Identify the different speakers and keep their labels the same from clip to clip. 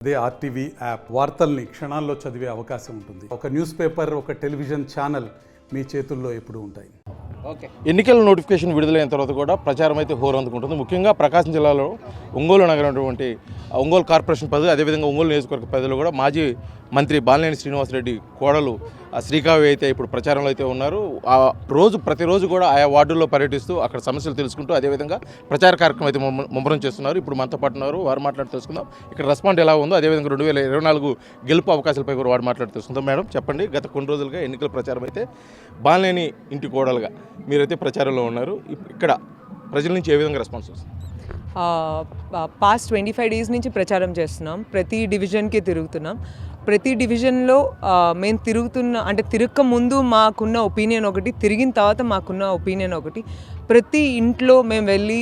Speaker 1: అదే RTV app వార్తల్ని క్షణాల్లో చదివే అవకాశం ఉంటుంది. ఒక న్యూస్ పేపర్, ఒక టెలివిజన్ ఛానల్ మీ చేతుల్లో ఎప్పుడూ ఉంటాయి.
Speaker 2: ఎన్నికల నోటిఫికేషన్ విడుదలైన తర్వాత కూడా ప్రచారం అయితే హోరందుకుంటుంది. ముఖ్యంగా ప్రకాశం జిల్లాలో ఒంగోలు నగరమైనటువంటి ఒంగోలు కార్పొరేషన్ పరిధి, అదేవిధంగా ఒంగోలు నియోజకవర్గ పరిధిలో కూడా మాజీ మంత్రి బాలినేని శ్రీనివాసరెడ్డి కోడలు శ్రీకావ్య అయితే ఇప్పుడు ప్రచారంలో అయితే ఉన్నారు. ప్రతిరోజు కూడా ఆయా వార్డుల్లో పర్యటిస్తూ అక్కడ సమస్యలు తెలుసుకుంటూ అదేవిధంగా ప్రచార కార్యక్రమం అయితే ముమ్మరం చేస్తున్నారు. ఇప్పుడు మనతో పాటు ఉన్నారు, వారు మాట్లాడి తెలుసుకుందాం ఇక్కడ రెస్పాండ్ ఎలా ఉందో, అదేవిధంగా 2024 గెలుపు అవకాశాలపై కూడా వారు మాట్లాడి తెలుసుకుందాం. మేడం చెప్పండి, గత కొన్ని రోజులుగా ఎన్నికల ప్రచారం అయితే బాలినేని ఇంటి కోడలుగా మీరైతే ప్రచారంలో ఉన్నారు. ఇక్కడ ప్రజల నుంచి ఏ విధంగా రెస్పాన్స్ వస్తుంది?
Speaker 3: పాస్ట్ 25 days నుంచి ప్రచారం చేస్తున్నాం. ప్రతి డివిజన్కి తిరుగుతున్నాం. ప్రతి డివిజన్లో మేము తిరగక ముందు మాకున్న ఒపీనియన్ ఒకటి, తిరిగిన తర్వాత మాకున్న ఒపీనియన్ ఒకటి. ప్రతి ఇంట్లో మేము వెళ్ళి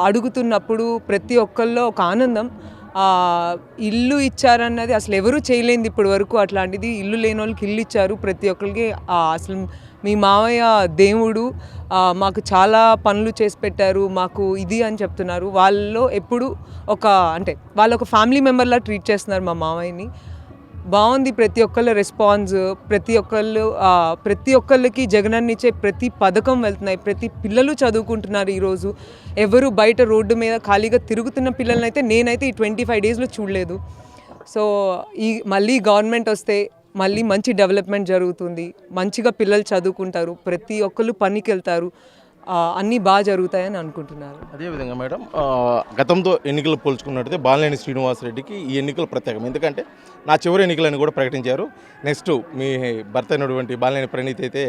Speaker 3: అడుగుతున్నప్పుడు ప్రతి ఒక్కళ్ళలో ఒక ఆనందం. ఇల్లు ఇచ్చారన్నది అసలు ఎవరూ చేయలేంది ఇప్పటి వరకు. అట్లాంటిది ఇల్లు లేని వాళ్ళకి ఇల్లు ఇచ్చారు. ప్రతి ఒక్కరికి అసలు మీ మావయ్య దేవుడు, మాకు చాలా పనులు చేసి పెట్టారు, మాకు ఇది అని చెప్తున్నారు. వాళ్ళలో ఎప్పుడు వాళ్ళు ఒక ఫ్యామిలీ మెంబర్లా ట్రీట్ చేస్తున్నారు మా మావయ్యని. బాగుంది ప్రతి ఒక్కళ్ళ రెస్పాన్స్. ప్రతి ఒక్కళ్ళకి జగనన్న ఇచ్చే ప్రతి పథకం వెళ్తున్నాయి. ప్రతి పిల్లలు చదువుకుంటున్నారు. ఈరోజు ఎవరు బయట రోడ్డు మీద ఖాళీగా తిరుగుతున్న పిల్లల్ని అయితే నేనైతే ఈ 25 daysలో చూడలేదు. సో మళ్ళీ గవర్నమెంట్ వస్తే మళ్ళీ మంచి డెవలప్మెంట్ జరుగుతుంది, మంచిగా పిల్లలు చదువుకుంటారు, ప్రతి ఒక్కళ్ళు పనికి వెళ్తారు, అన్నీ బాగా జరుగుతాయని అనుకుంటున్నారు.
Speaker 2: అదేవిధంగా మేడం, గతంతో ఎన్నికలు పోల్చుకున్నట్టయితే బాలినేని శ్రీనివాసరెడ్డికి ఈ ఎన్నికలు ప్రత్యేకం. ఎందుకంటే నా చివరి ఎన్నికలని కూడా ప్రకటించారు. నెక్స్ట్ మీ భర్త అయినటువంటి బాలినేని ప్రణీత్ అయితే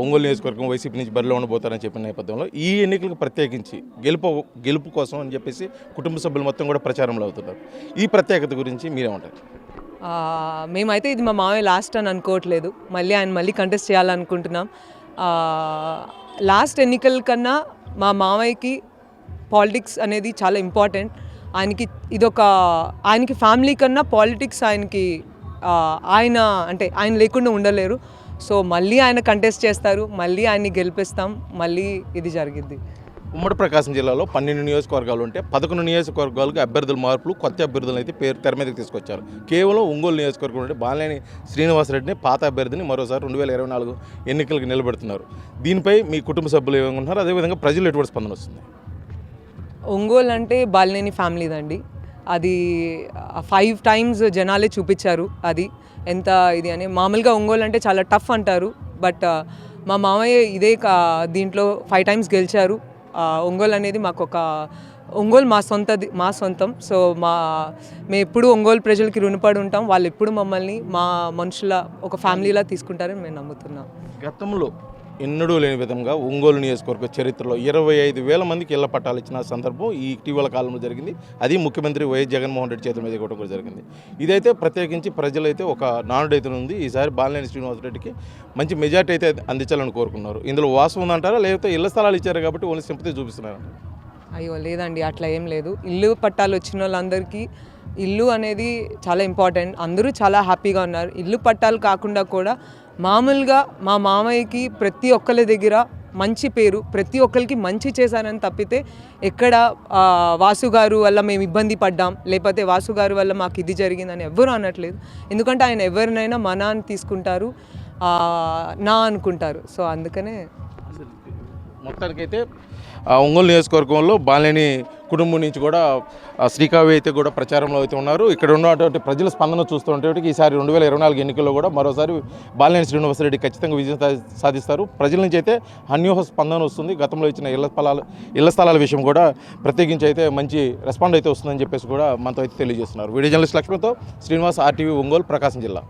Speaker 2: ఒంగోలు నియోజకవర్గం వైసీపీ నుంచి బరిలో ఉండబోతారని చెప్పిన నేపథ్యంలో ఈ ఎన్నికలకు ప్రత్యేకించి గెలుపు కోసం అని చెప్పేసి కుటుంబ సభ్యులు మొత్తం కూడా ప్రచారంలో అవుతున్నారు. ఈ ప్రత్యేకత గురించి మీరేమంటారు?
Speaker 3: మేమైతే ఇది మా మామయ్య లాస్ట్ అని అనుకోవట్లేదు. ఆయన కంటెస్ట్ చేయాలనుకుంటున్నాం. లాస్ట్ ఎన్నికల కన్నా మా మామయ్యకి పాలిటిక్స్ అనేది చాలా ఇంపార్టెంట్. ఆయనకి ఫ్యామిలీ కన్నా పాలిటిక్స్ ఆయన లేకుండా ఉండలేరు. సో మళ్ళీ ఆయన కంటెస్ట్ చేస్తారు, మళ్ళీ ఆయన్ని గెలిపిస్తాం, మళ్ళీ ఇది జరిగింది.
Speaker 2: ఉమ్మడి ప్రకాశం జిల్లాలో 12 నియోజకవర్గాలు ఉంటే 11 నియోజకవర్గాలకు అభ్యర్థుల మార్పులు, కొత్త అభ్యర్థులను అయితే తెర మీదకి తీసుకొచ్చారు. కేవలం ఒంగోలు నియోజకవర్గం నుండి బాలినేని శ్రీనివాసరెడ్డిని పాత అభ్యర్థిని మరోసారి 2024 ఎన్నికలకు నిలబెడుతున్నారు. దీనిపై మీ కుటుంబ సభ్యులు ఏమనుకుంటున్నారు? అదేవిధంగా ప్రజలు ఎటువంటి స్పందన వస్తుంది?
Speaker 3: ఒంగోలు అంటే బాలినేని ఫ్యామిలీదండి. అది 5 times జనాలే చూపించారు అది ఎంత ఇది అని. మామూలుగా ఒంగోలు అంటే చాలా టఫ్ అంటారు, బట్ మా మామయ్య దీంట్లో 5 times గెలిచారు. ఒంగోలు అనేది ఒంగోలు మా సొంతం. సో మేము ఎప్పుడు ఒంగోలు ప్రజలకి రుణపడి ఉంటాం. వాళ్ళు ఎప్పుడు మమ్మల్ని మా మనుషుల ఒక ఫ్యామిలీలా తీసుకుంటారని మేము నమ్ముతున్నాం.
Speaker 2: గతంలో ఎన్నడూ లేని విధంగా ఒంగోలు నియోజకవర్గ చరిత్రలో 25,000 మందికి ఇళ్ల పట్టాలు ఇచ్చిన సందర్భం ఈ ఇటీవల కాలంలో జరిగింది. అది ముఖ్యమంత్రి వైఎస్ జగన్మోహన్ రెడ్డి చేతుల మీద ఇవ్వడం కూడా జరిగింది. ఇదైతే ప్రత్యేకించి ప్రజలైతే ఒక నానుడైతే ఉంది. ఈసారి బాలినేని శ్రీనివాసరెడ్డికి మంచి మెజార్టీ అయితే అందించాలని కోరుకున్నారు. ఇందులో వాస్తవం ఉందంటారా, లేకపోతే ఇళ్ల స్థలాలు ఇచ్చారు కాబట్టి ఓన్లీ సింపతి చూపిస్తున్నారు?
Speaker 3: అయ్యో లేదండి, అట్లా ఏం లేదు. ఇల్లు పట్టాలు వచ్చిన వాళ్ళందరికీ ఇల్లు అనేది చాలా ఇంపార్టెంట్. అందరూ చాలా హ్యాపీగా ఉన్నారు. ఇల్లు పట్టాలు కాకుండా కూడా మామూలుగా మా మామయ్యకి ప్రతి ఒక్కరి దగ్గర మంచి పేరు, ప్రతి ఒక్కరికి మంచి చేశారని తప్పితే ఎక్కడ వాసు గారు వల్ల మేము ఇబ్బంది పడ్డాం, లేకపోతే వాసు గారు వల్ల మాకు ఇది జరిగిందని ఎవ్వరూ అనట్లేదు. ఎందుకంటే ఆయన ఎవరినైనా మన అని తీసుకుంటారు, నా అనుకుంటారు. సో అందుకనే
Speaker 2: మొత్తానికైతే ఒంగోలు నియోజకవర్గంలో బాలినేని కుటుంబం నుంచి కూడా శ్రీకావ్య అయితే కూడా ప్రచారంలో అయితే ఉన్నారు. ఇక్కడ ఉన్నటువంటి ప్రజల స్పందన చూస్తుంటే ఈసారి 2024 ఎన్నికల్లో కూడా మరోసారి బాలినేని శ్రీనివాసరెడ్డి ఖచ్చితంగా విజయం సాధిస్తారు. ప్రజల నుంచి అయితే అన్యూహ స్పందన వస్తుంది. గతంలో ఇచ్చిన ఇళ్ల స్థలాల విషయం కూడా ప్రత్యేకించి అయితే మంచి రెస్పాండ్ అయితే వస్తుందని చెప్పేసి కూడా మనతో అయితే తెలియజేస్తున్నారు. వీడియో జర్నలిస్ట్ లక్ష్మణ్తో శ్రీనివాస్, RTV ఒంగోలు, ప్రకాశం జిల్లా.